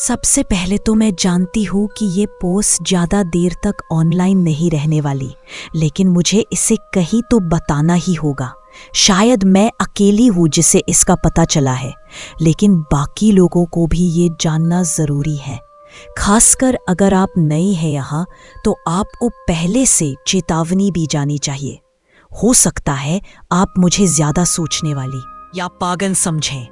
सबसे पहले तो मैं जानती हूँ कि ये पोस्ट ज़्यादा देर तक ऑनलाइन नहीं रहने वाली, लेकिन मुझे इसे कहीं तो बताना ही होगा। शायद मैं अकेली हूँ जिसे इसका पता चला है, लेकिन बाकी लोगों को भी ये जानना ज़रूरी है। खासकर अगर आप नई हैं यहाँ, तो आपको पहले से चेतावनी भी जानी चाहिए। हो सकता है आप मुझे ज़्यादा सोचने वाली या पागल समझें,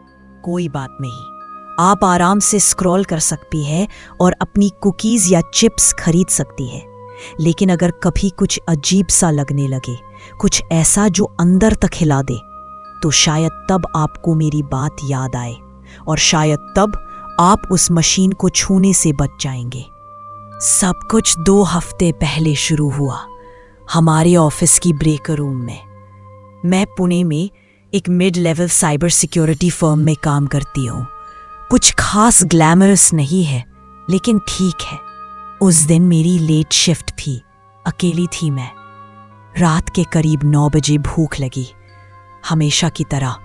कोई बात नहीं। आप आराम से स्क्रॉल कर सकती है और अपनी कुकीज़ या चिप्स खरीद सकती है। लेकिन अगर कभी कुछ अजीब सा लगने लगे, कुछ ऐसा जो अंदर तक हिला दे, तो शायद तब आपको मेरी बात याद आए और शायद तब आप उस मशीन को छूने से बच जाएंगे। सब कुछ 2 हफ्ते पहले शुरू हुआ, हमारे ऑफिस की ब्रेक रूम में। मैं पुणे में एक mid level cyber security firm में काम करती हूँ। कुछ खास ग्लैमरस नहीं है, लेकिन ठीक है। उस दिन मेरी लेट शिफ्ट थी, अकेली थी मैं। रात के करीब 9 बजे भूख लगी। हमेशा की तरह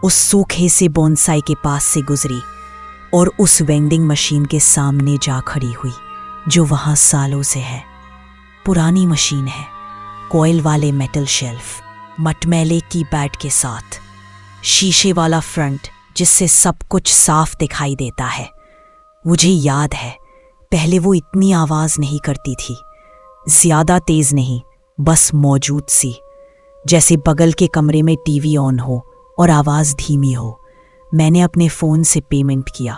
उस सूखे से बोनसाई के पास से गुजरी और उस वेंडिंग मशीन के सामने जा खड़ी हुई, जो वहाँ सालों से है। पुरानी मशीन है, कॉइल वाले मेटल शेल्फ, मटमैले कीपैड के साथ, शीशे वाला फ्रंट जिससे सब कुछ साफ दिखाई देता है। मुझे याद है, पहले वो इतनी आवाज़ नहीं करती थी, ज़्यादा तेज़ नहीं, बस मौजूद सी, जैसे बगल के कमरे में टीवी ऑन हो और आवाज़ धीमी हो। मैंने अपने फ़ोन से पेमेंट किया।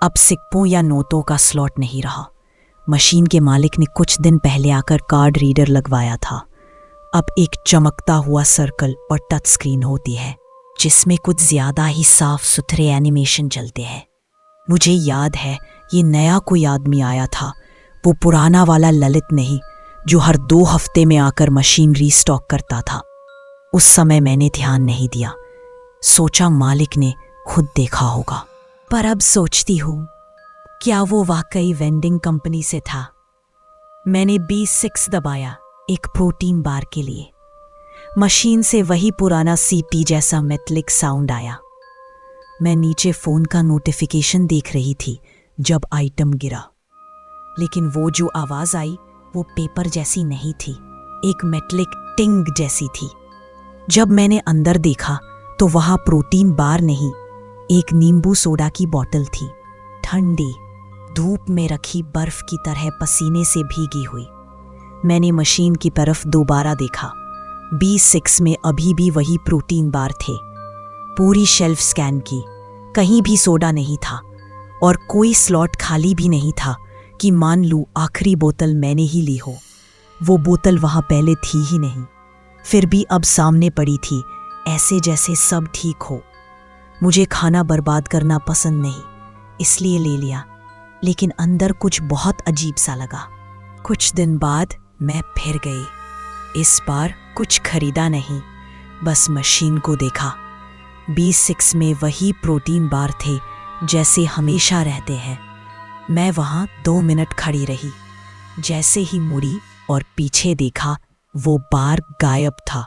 अब सिक्कों या नोटों का स्लॉट नहीं रहा। मशीन के मालिक ने कुछ दिन पहले आकर कार्ड रीडर लगवाया था। अब एक चमकता हुआ सर्कल और टच स्क्रीन होती है, जिसमें कुछ ज़्यादा ही साफ सुथरे एनिमेशन चलते हैं। मुझे याद है, ये नया कोई आदमी आया था, वो पुराना वाला ललित नहीं, जो हर 2 हफ्ते में आकर मशीन रीस्टॉक करता था। उस समय मैंने ध्यान नहीं दिया, सोचा मालिक ने खुद देखा होगा। पर अब सोचती हूँ, क्या वो वाकई वेंडिंग कंपनी से था? मैंने B6 दबाया, एक प्रोटीन बार के लिए। मशीन से वही पुराना सीटी जैसा मेटलिक साउंड आया। मैं नीचे फ़ोन का नोटिफिकेशन देख रही थी जब आइटम गिरा, लेकिन वो जो आवाज़ आई वो पेपर जैसी नहीं थी, एक मेटलिक टिंग जैसी थी। जब मैंने अंदर देखा तो वहाँ प्रोटीन बार नहीं, एक नींबू सोडा की बोतल थी, ठंडी, धूप में रखी बर्फ की तरह पसीने से भीगी हुई। मैंने मशीन की तरफ दोबारा देखा। B6 में अभी भी वही प्रोटीन बार थे। पूरी शेल्फ स्कैन की, कहीं भी सोडा नहीं था और कोई स्लॉट खाली भी नहीं था कि मान लूँ आखिरी बोतल मैंने ही ली हो। वो बोतल वहाँ पहले थी ही नहीं, फिर भी अब सामने पड़ी थी, ऐसे जैसे सब ठीक हो। मुझे खाना बर्बाद करना पसंद नहीं, इसलिए ले लिया, लेकिन अंदर कुछ बहुत अजीब सा लगा। कुछ दिन बाद मैं फिर गई। इस बार कुछ खरीदा नहीं, बस मशीन को देखा। B6 में वही प्रोटीन बार थे जैसे हमेशा रहते हैं। मैं वहाँ 2 मिनट खड़ी रही। जैसे ही मुड़ी और पीछे देखा, वो बार गायब था।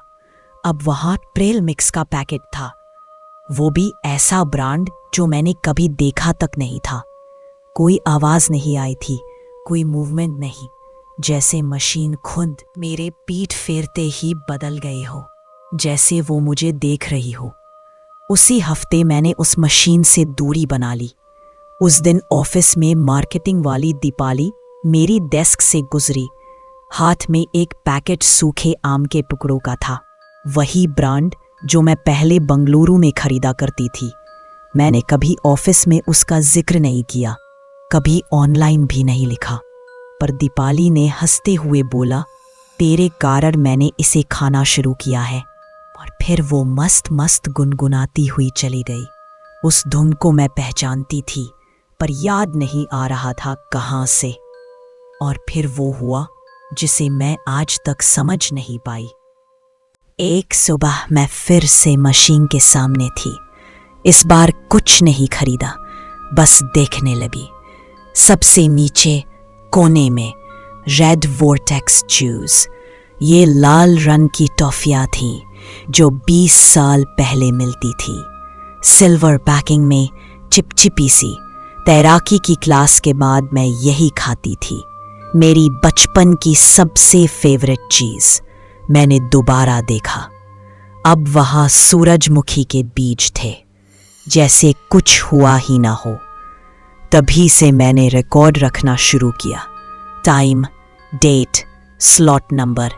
अब वहाँ ट्रेल मिक्स का पैकेट था, वो भी ऐसा ब्रांड जो मैंने कभी देखा तक नहीं था। कोई आवाज़ नहीं आई थी, कोई मूवमेंट नहीं, जैसे मशीन खुद मेरे पीठ फेरते ही बदल गई हो, जैसे वो मुझे देख रही हो। उसी हफ्ते मैंने उस मशीन से दूरी बना ली। उस दिन ऑफिस में मार्केटिंग वाली दीपाली मेरी डेस्क से गुजरी। हाथ में एक पैकेट सूखे आम के टुकड़ों का था, वही ब्रांड जो मैं पहले बंगलुरु में खरीदा करती थी। मैंने कभी ऑफिस में उसका जिक्र नहीं किया, कभी ऑनलाइन भी नहीं लिखा, पर दीपाली ने हंसते हुए बोला, तेरे कारण मैंने इसे खाना शुरू किया है। और फिर वो मस्त मस्त गुनगुनाती हुई चली गई। उस धुन को मैं पहचानती थी, पर याद नहीं आ रहा था कहाँ से। और फिर वो हुआ जिसे मैं आज तक समझ नहीं पाई। एक सुबह मैं फिर से मशीन के सामने थी। इस बार कुछ नहीं खरीदा, बस देखने लगी। सबसे नीचे कोने में रेड वोर्टेक्स च्यूज, ये लाल रंग की टॉफियाँ थी जो 20 साल पहले मिलती थी। सिल्वर पैकिंग में चिपचिपी सी, तैराकी की क्लास के बाद मैं यही खाती थी, मेरी बचपन की सबसे फेवरेट चीज। मैंने दोबारा देखा, अब वहां सूरजमुखी के बीज थे, जैसे कुछ हुआ ही ना हो। तभी से मैंने रिकॉर्ड रखना शुरू किया। टाइम, डेट, स्लॉट नंबर,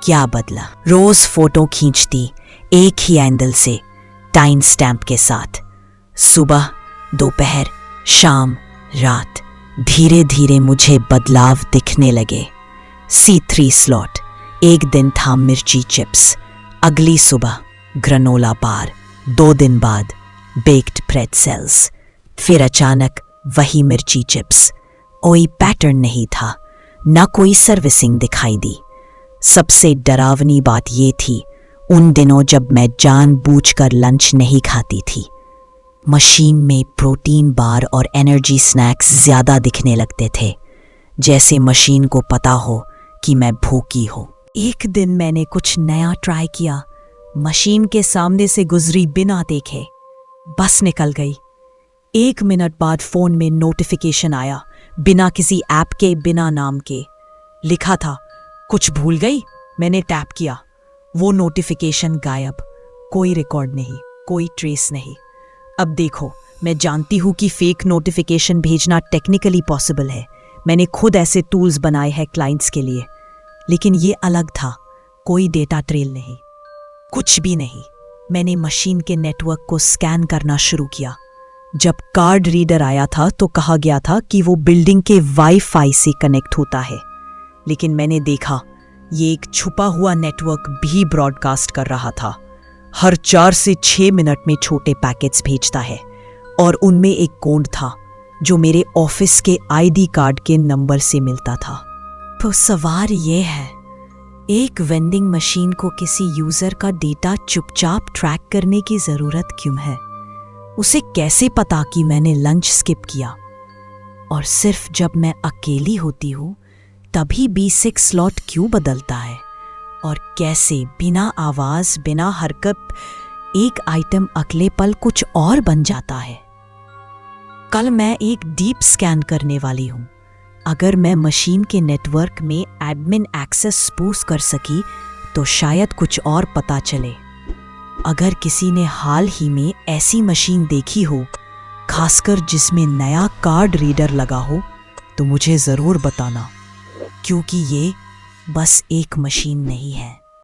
क्या बदला। रोज फोटो खींचती, एक ही एंगल से, टाइम स्टैंप के साथ। सुबह, दोपहर, शाम, रात। धीरे धीरे मुझे बदलाव दिखने लगे। C3 स्लॉट, एक दिन था मिर्ची चिप्स, अगली सुबह ग्रनोला बार, 2 दिन बाद बेक्ड प्रेट्जेल्स, फिर अचानक वही मिर्ची चिप्स। कोई पैटर्न नहीं था, न कोई सर्विसिंग दिखाई दी। सबसे डरावनी बात ये थी, उन दिनों जब मैं जानबूझकर लंच नहीं खाती थी, मशीन में प्रोटीन बार और एनर्जी स्नैक्स ज्यादा दिखने लगते थे, जैसे मशीन को पता हो कि मैं भूखी हूं। एक दिन मैंने कुछ नया ट्राई किया, मशीन के सामने से गुजरी बिना देखे, बस निकल गई। 1 मिनट बाद फोन में नोटिफिकेशन आया, बिना किसी ऐप के, बिना नाम के। लिखा था, कुछ भूल गई। मैंने टैप किया, वो नोटिफिकेशन गायब, कोई रिकॉर्ड नहीं, कोई ट्रेस नहीं। अब देखो, मैं जानती हूं कि फेक नोटिफिकेशन भेजना टेक्निकली पॉसिबल है, मैंने खुद ऐसे टूल्स बनाए हैं क्लाइंट्स के लिए, लेकिन ये अलग था। कोई डेटा ट्रेल नहीं, कुछ भी नहीं। मैंने मशीन के नेटवर्क को स्कैन करना शुरू किया। जब कार्ड रीडर आया था तो कहा गया था कि वो बिल्डिंग के वाईफाई से कनेक्ट होता है, लेकिन मैंने देखा ये एक छुपा हुआ नेटवर्क भी ब्रॉडकास्ट कर रहा था। हर 4 से 6 मिनट में छोटे पैकेट्स भेजता है, और उनमें एक कोड था जो मेरे ऑफिस के आईडी कार्ड के नंबर से मिलता था। तो सवाल ये है, एक वेंडिंग मशीन को किसी यूजर का डेटा चुपचाप ट्रैक करने की जरूरत क्यों है? उसे कैसे पता कि मैंने लंच स्किप किया? और सिर्फ जब मैं अकेली होती हूं तभी B6 स्लॉट क्यों बदलता है? और कैसे बिना आवाज, बिना हरकत, एक आइटम अगले पल कुछ और बन जाता है? कल मैं एक डीप स्कैन करने वाली हूं। अगर मैं मशीन के नेटवर्क में एडमिन एक्सेस स्पूफ कर सकी तो शायद कुछ और पता चले। अगर किसी ने हाल ही में ऐसी मशीन देखी हो, खासकर जिसमें नया कार्ड रीडर लगा हो, तो मुझे जरूर बताना, क्योंकि ये बस एक मशीन नहीं है।